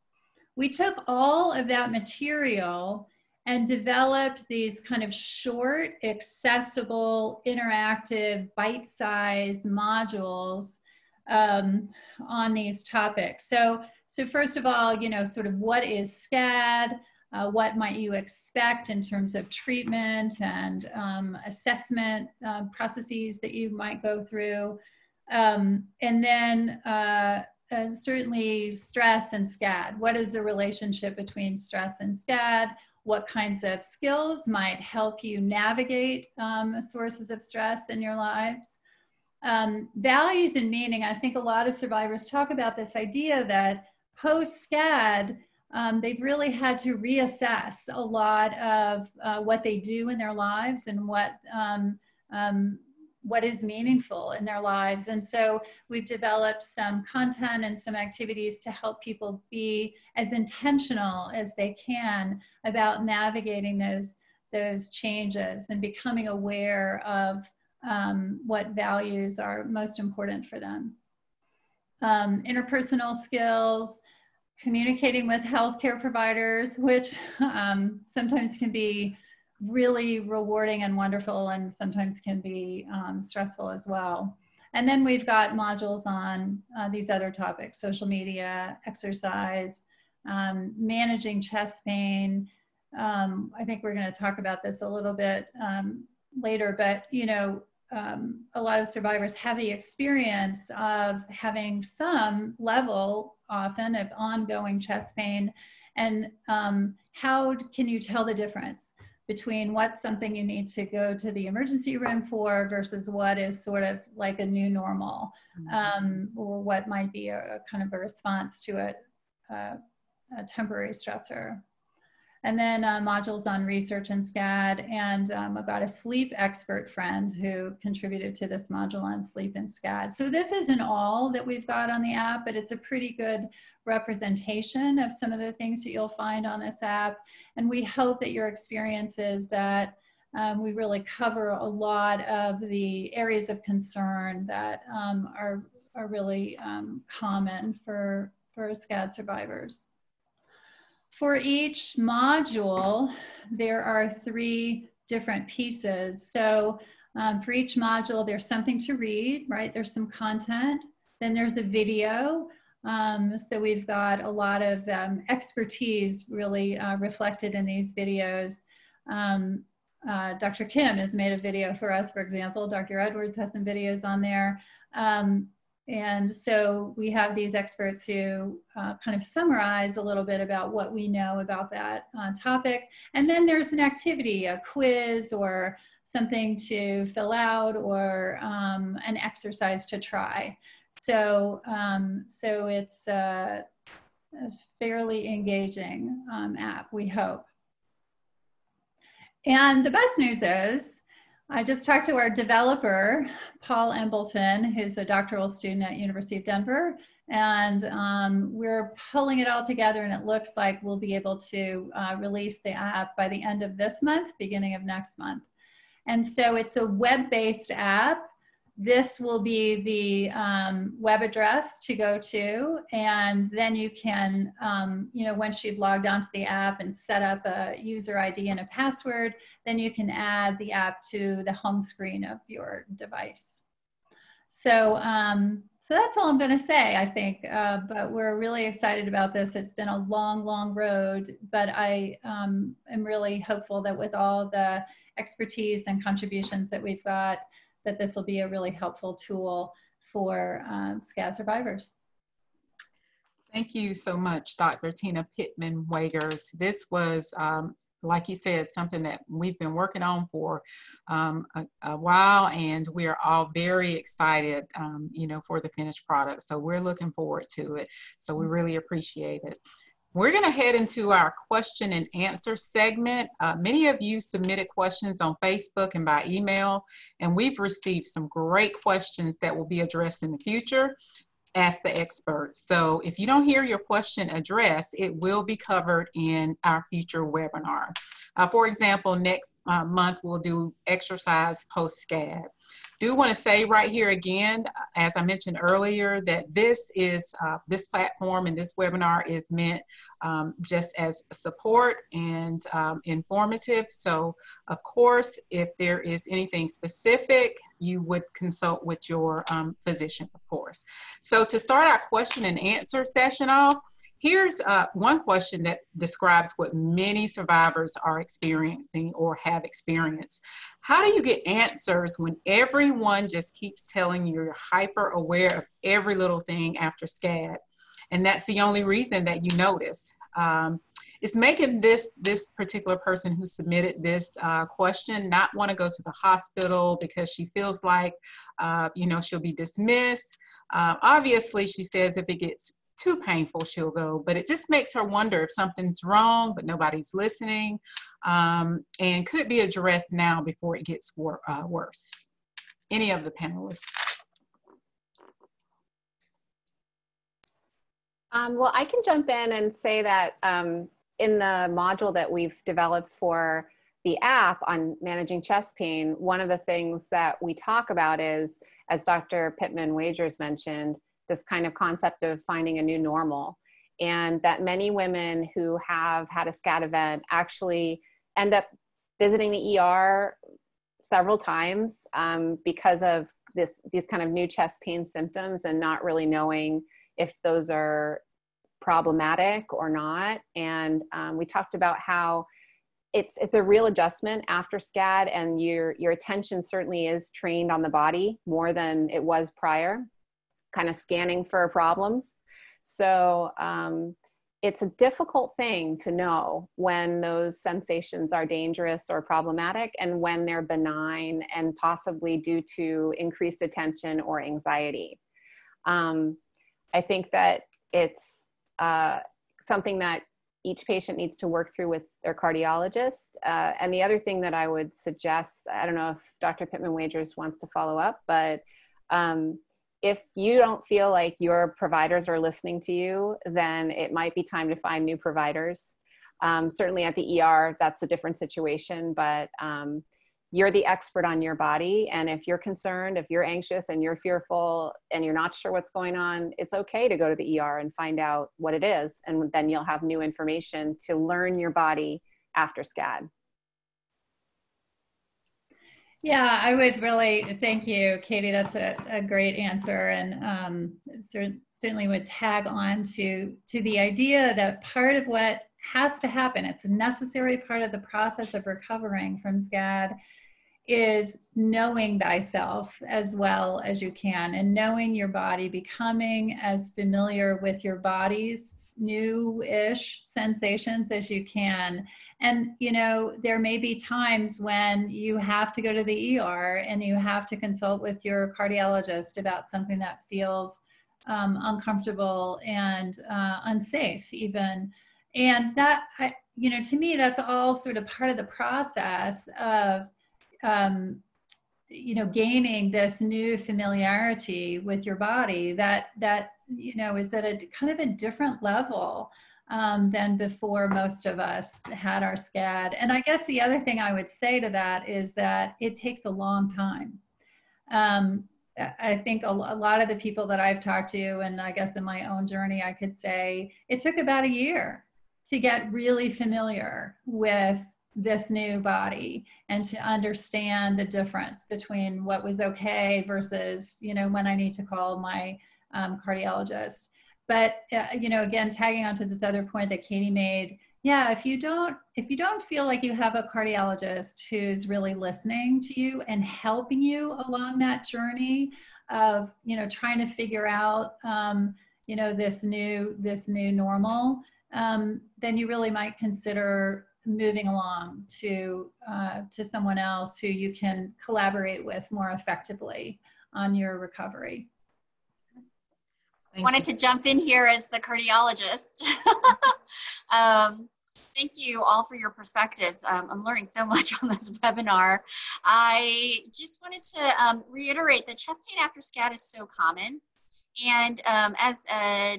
We took all of that material and developed these kind of short, accessible, interactive, bite-sized modules on these topics. So first of all, you know, sort of what is SCAD? What might you expect in terms of treatment and assessment processes that you might go through? And then certainly stress and SCAD. What is the relationship between stress and SCAD? What kinds of skills might help you navigate sources of stress in your lives? Values and meaning. I think a lot of survivors talk about this idea that post-SCAD, they've really had to reassess a lot of what they do in their lives and what is meaningful in their lives. And so we've developed some content and some activities to help people be as intentional as they can about navigating those changes and becoming aware of what values are most important for them. Interpersonal skills, communicating with healthcare providers, which sometimes can be really rewarding and wonderful and sometimes can be stressful as well. And then we've got modules on these other topics: social media, exercise, managing chest pain. I think we're going to talk about this a little bit later, but you know, a lot of survivors have the experience of having some level often of ongoing chest pain. And how can you tell the difference between what's something you need to go to the emergency room for versus what is sort of like a new normal, or what might be a kind of a response to a temporary stressor. And then modules on research and SCAD, and I've got a sleep expert friend who contributed to this module on sleep and SCAD. So this isn't all that we've got on the app, but it's a pretty good representation of some of the things that you'll find on this app. And we hope that your experience is that we really cover a lot of the areas of concern that are really common for SCAD survivors. For each module, there are 3 different pieces. So for each module, there's something to read, right? There's some content. Then there's a video. So we've got a lot of expertise really reflected in these videos. Dr. Kim has made a video for us, for example. Dr. Edwards has some videos on there. And so we have these experts who kind of summarize a little bit about what we know about that topic. And then there's an activity, a quiz or something to fill out, or an exercise to try. So, so it's a fairly engaging app, we hope. And the best news is, I just talked to our developer, Paul Embleton, who's a doctoral student at University of Denver, and we're pulling it all together, and it looks like we'll be able to release the app by the end of this month, beginning of next month. And so it's a web-based app. This will be the web address to go to, and then you can, you know, once you've logged onto the app and set up a user ID and a password, then you can add the app to the home screen of your device. So, so that's all I'm going to say, I think, but we're really excited about this. It's been a long, long road, but I am really hopeful that with all the expertise and contributions that we've got, that this will be a really helpful tool for SCAD survivors. Thank you so much, Dr. Tina Pittman-Wagers. This was, like you said, something that we've been working on for a while, and we are all very excited, you know, for the finished product. So we're looking forward to it. So we really appreciate it. We're going to head into our question and answer segment. Many of you submitted questions on Facebook and by email, and we've received some great questions that will be addressed in the future. Ask the experts. So if you don't hear your question addressed, it will be covered in our future webinar. For example, next month we'll do exercise post-SCAD. Do want to say right here again, as I mentioned earlier, that this platform and this webinar is meant just as support and informative. So of course, if there is anything specific, you would consult with your physician, of course. So to start our question and answer session off, here's one question that describes what many survivors are experiencing or have experienced. How do you get answers when everyone just keeps telling you you're hyper aware of every little thing after SCAD? And that's the only reason that you notice. It's making this particular person who submitted this question not want to go to the hospital because she feels like, you know, she'll be dismissed. Obviously, she says if it gets too painful, she'll go, but it just makes her wonder if something's wrong, but nobody's listening. And could it be addressed now before it gets worse? Any of the panelists? Well, I can jump in and say that in the module that we've developed for the app on managing chest pain, one of the things that we talk about is, as Dr. Pittman-Wagers mentioned, this kind of concept of finding a new normal, and that many women who have had a SCAD event actually end up visiting the ER several times because of these kind of new chest pain symptoms and not really knowing if those are problematic or not. And we talked about how it's a real adjustment after SCAD, and your attention certainly is trained on the body more than it was prior, kind of scanning for problems. So it's a difficult thing to know when those sensations are dangerous or problematic and when they're benign and possibly due to increased attention or anxiety. I think that it's something that each patient needs to work through with their cardiologist. And the other thing that I would suggest, I don't know if Dr. Pittman-Wagers wants to follow up, but if you don't feel like your providers are listening to you, then it might be time to find new providers. Certainly at the ER, that's a different situation, but you're the expert on your body. And if you're concerned, if you're anxious and you're fearful and you're not sure what's going on, it's okay to go to the ER and find out what it is. And then you'll have new information to learn your body after SCAD. Yeah, I would really, thank you, Katie. That's a great answer, and certainly would tag on to the idea that part of what has to happen, it's a necessary part of the process of recovering from SCAD, is knowing thyself as well as you can, and knowing your body, becoming as familiar with your body's new-ish sensations as you can. And, you know, there may be times when you have to go to the ER and you have to consult with your cardiologist about something that feels uncomfortable and unsafe even. And that, you know, to me, that's all sort of part of the process of you know, gaining this new familiarity with your body that you know, is at a kind of a different level than before most of us had our SCAD. And I guess the other thing I would say to that is that it takes a long time. I think a lot of the people that I've talked to, and I guess in my own journey, I could say it took about a year to get really familiar with this new body and to understand the difference between what was okay versus, you know, when I need to call my cardiologist. But, you know, again, tagging onto this other point that Katie made, Yeah, if you don't feel like you have a cardiologist who's really listening to you and helping you along that journey of, trying to figure out, this new normal, then you really might consider moving along to someone else who you can collaborate with more effectively on your recovery. Wanted to jump in here as the cardiologist. Thank you all for your perspectives. I'm learning so much on this webinar. I just wanted to reiterate that chest pain after SCAD is so common. And as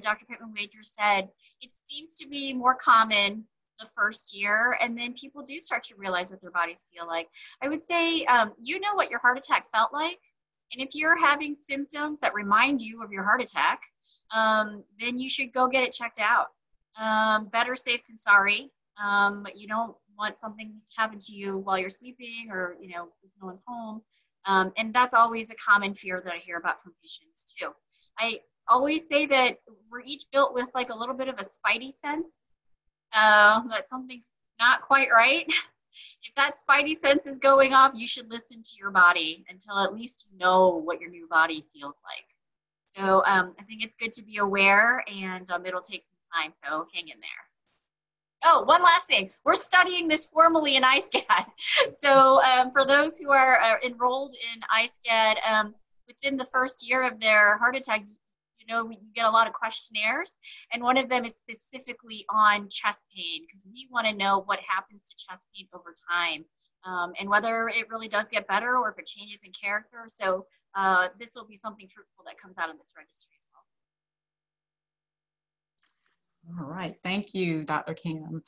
Dr. Pittman-Wager said, it seems to be more common the first year, and then people do start to realize what their bodies feel like. I would say, you know what your heart attack felt like, and if you're having symptoms that remind you of your heart attack, then you should go get it checked out. Better safe than sorry. But you don't want something to happen to you while you're sleeping, or if no one's home. And that's always a common fear that I hear about from patients too. I always say that we're each built with like a little bit of a spidey sense that something's not quite right. If that spidey sense is going off, you should listen to your body until at least you know what your new body feels like. So I think it's good to be aware, and it'll take some time, so hang in there. Oh, one last thing. We're studying this formally in iSCAD. So for those who are enrolled in iSCAD, within the first year of their heart attack, you get a lot of questionnaires, and one of them is specifically on chest pain, because we want to know what happens to chest pain over time, and whether it really does get better or if it changes in character. So this will be something fruitful that comes out of this registry as well. All right, thank you, Dr. Kim.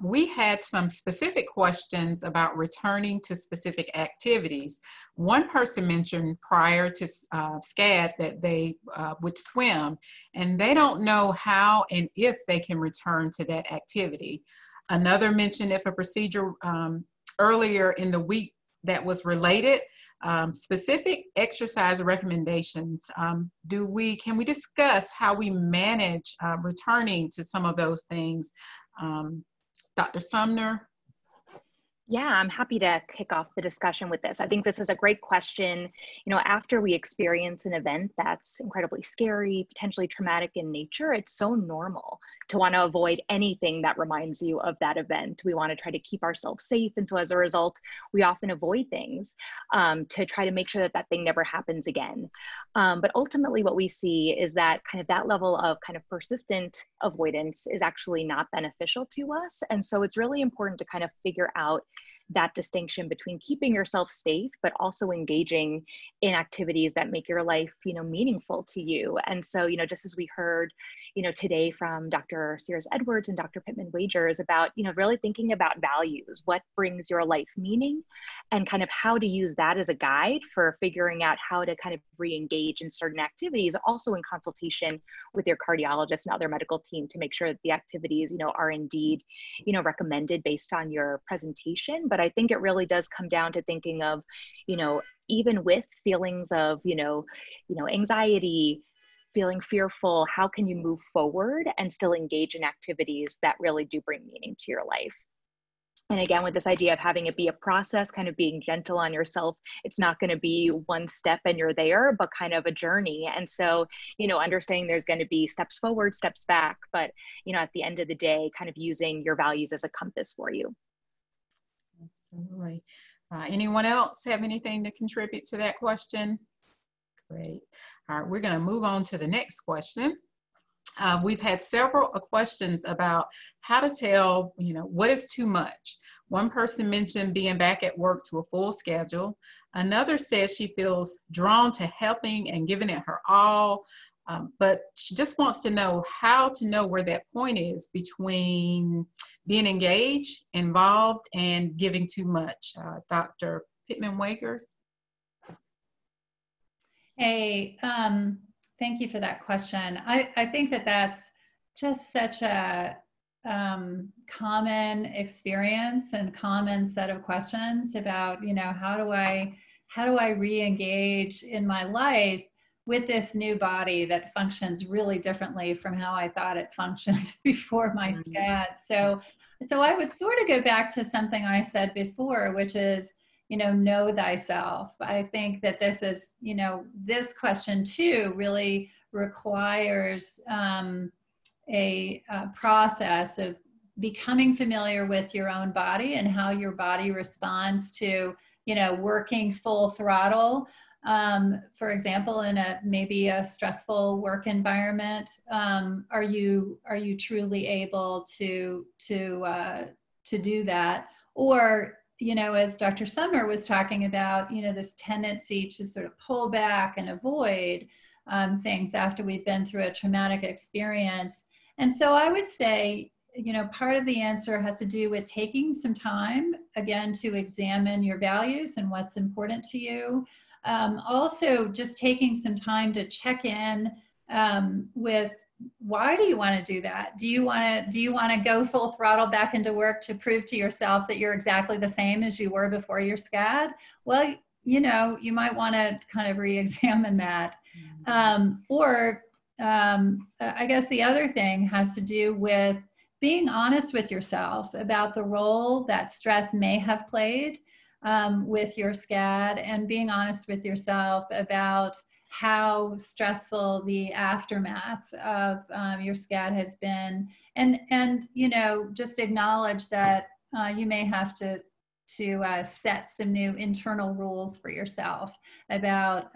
We had some specific questions about returning to specific activities. One person mentioned prior to SCAD that they would swim, and they don't know how and if they can return to that activity. Another mentioned if a procedure earlier in the week that was related, specific exercise recommendations. Can we discuss how we manage returning to some of those things? Dr. Sumner? Yeah, I'm happy to kick off the discussion with this. I think this is a great question. After we experience an event that's incredibly scary, potentially traumatic in nature, it's so normal to want to avoid anything that reminds you of that event. We want to try to keep ourselves safe. And so as a result, we often avoid things to try to make sure that that thing never happens again. But ultimately what we see is that that level of persistent avoidance is actually not beneficial to us. And so it's really important to figure out that distinction between keeping yourself safe, but also engaging in activities that make your life, meaningful to you. And so, just as we heard, today from Dr. Sears Edwards and Dr. Pittman-Wager is about, really thinking about values, what brings your life meaning, and how to use that as a guide for figuring out how to re-engage in certain activities, also in consultation with your cardiologist and other medical team to make sure that the activities, are indeed, recommended based on your presentation. But I think it really does come down to thinking of, even with feelings of, anxiety, feeling fearful, how can you move forward and still engage in activities that really do bring meaning to your life? And again, with this idea of having it be a process, being gentle on yourself, it's not going to be one step and you're there, but a journey. And so, understanding there's going to be steps forward, steps back, but, at the end of the day, using your values as a compass for you. Absolutely. Anyone else have anything to contribute to that question? Great. All right, we're going to move on to the next question. We've had several questions about how to tell, what is too much. One person mentioned being back at work to a full schedule. Another says she feels drawn to helping and giving it her all, but she just wants to know how to know where that point is between being engaged, involved, and giving too much. Dr. Pittman-Wager? Hey, thank you for that question. I think that that's just such a common experience and common set of questions about, how do I re-engage in my life with this new body that functions really differently from how I thought it functioned before my SCAD. So I would sort of go back to something I said before, which is, know thyself. I think that this is, this question too really requires a process of becoming familiar with your own body and how your body responds to, working full throttle. For example, in maybe a stressful work environment, are you truly able to do that? Or, as Dr. Sumner was talking about, this tendency to sort of pull back and avoid things after we've been through a traumatic experience. And so I would say, part of the answer has to do with taking some time, again, to examine your values and what's important to you. Also, just taking some time to check in with, why do you want to do that? Do you want to go full throttle back into work to prove to yourself that you're exactly the same as you were before your SCAD? Well, you might want to kind of re-examine that. I guess the other thing has to do with being honest with yourself about the role that stress may have played with your SCAD, and being honest with yourself about how stressful the aftermath of your SCAD has been, and just acknowledge that you may have to set some new internal rules for yourself about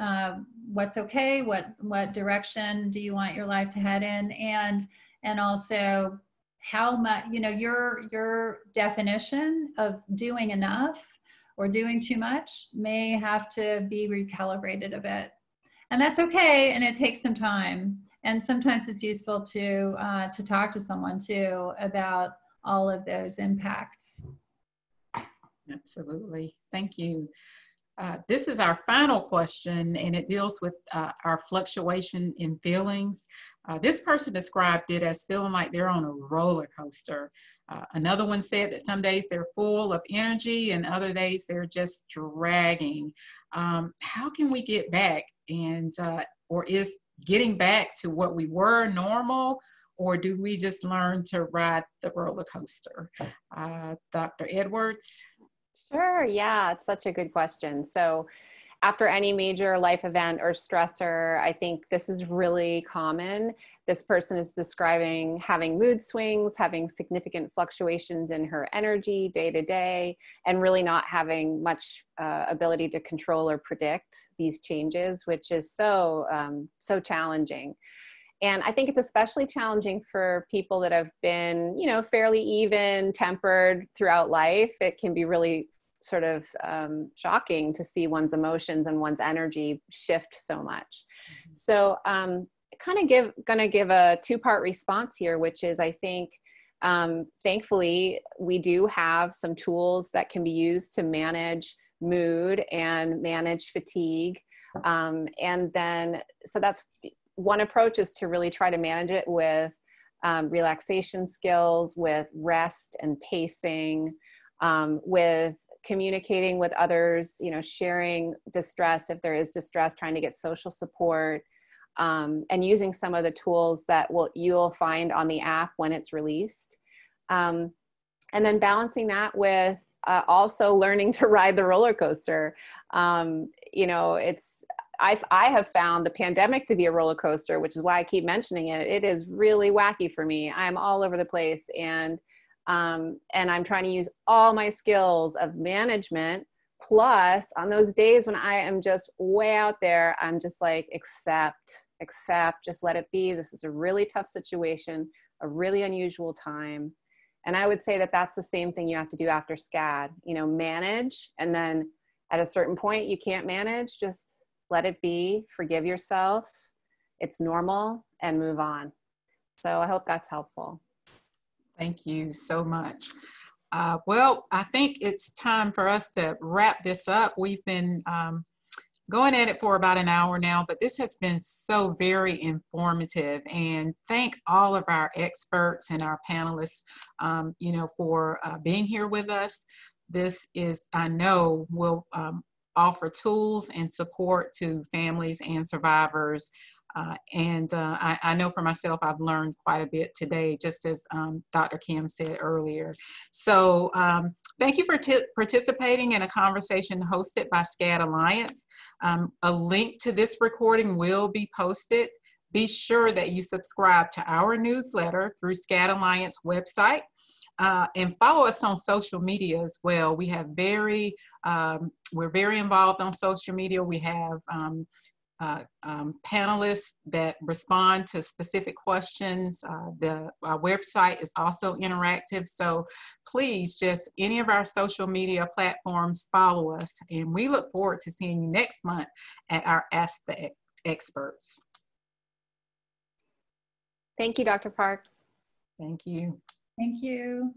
what's okay, what direction do you want your life to head in, and also how much, your definition of doing enough or doing too much may have to be recalibrated a bit. And that's okay, and it takes some time. And sometimes it's useful to talk to someone too about all of those impacts. Absolutely. Thank you. This is our final question, and it deals with our fluctuation in feelings. This person described it as feeling like they're on a roller coaster. Another one said that some days they're full of energy and other days they're just dragging. How can we get back? And or is getting back to what we were normal, or do we just learn to ride the roller coaster? Dr. Edwards? Sure, yeah, it's such a good question. So after any major life event or stressor, I think this is really common. This person is describing having mood swings, having significant fluctuations in her energy day to day, and really not having much ability to control or predict these changes, which is so challenging. And I think it's especially challenging for people that have been, fairly even tempered throughout life. It can be really sort of shocking to see one's emotions and one's energy shift so much. So gonna give a two-part response here, which is, I think, thankfully, we do have some tools that can be used to manage mood and manage fatigue. And then, so that's one approach, is to really try to manage it with relaxation skills, with rest and pacing, with communicating with others, sharing distress if there is distress, trying to get social support, and using some of the tools that you'll find on the app when it's released. And then balancing that with also learning to ride the roller coaster. I have found the pandemic to be a roller coaster, which is why I keep mentioning it. It is really wacky for me. I'm all over the place, and I'm trying to use all my skills of management. Plus, on those days when I am just way out there, I'm just like, accept, just let it be. This is a really tough situation, a really unusual time. And I would say that that's the same thing you have to do after SCAD, manage. And then at a certain point, you can't manage, just let it be, forgive yourself. It's normal, and move on. So I hope that's helpful. Thank you so much. Well, I think it's time for us to wrap this up. We've been going at it for about an hour now, but this has been so very informative, and thank all of our experts and our panelists, for being here with us. This is, I know, will offer tools and support to families and survivors. I know for myself, I've learned quite a bit today, just as Dr. Kim said earlier. So thank you for participating in a conversation hosted by SCAD Alliance. A link to this recording will be posted. Be sure that you subscribe to our newsletter through SCAD Alliance website. And follow us on social media as well. We have we're very involved on social media. We have panelists that respond to specific questions. Our website is also interactive. So please, just any of our social media platforms, follow us. And we look forward to seeing you next month at our Ask the Experts. Thank you, Dr. Parks. Thank you. Thank you.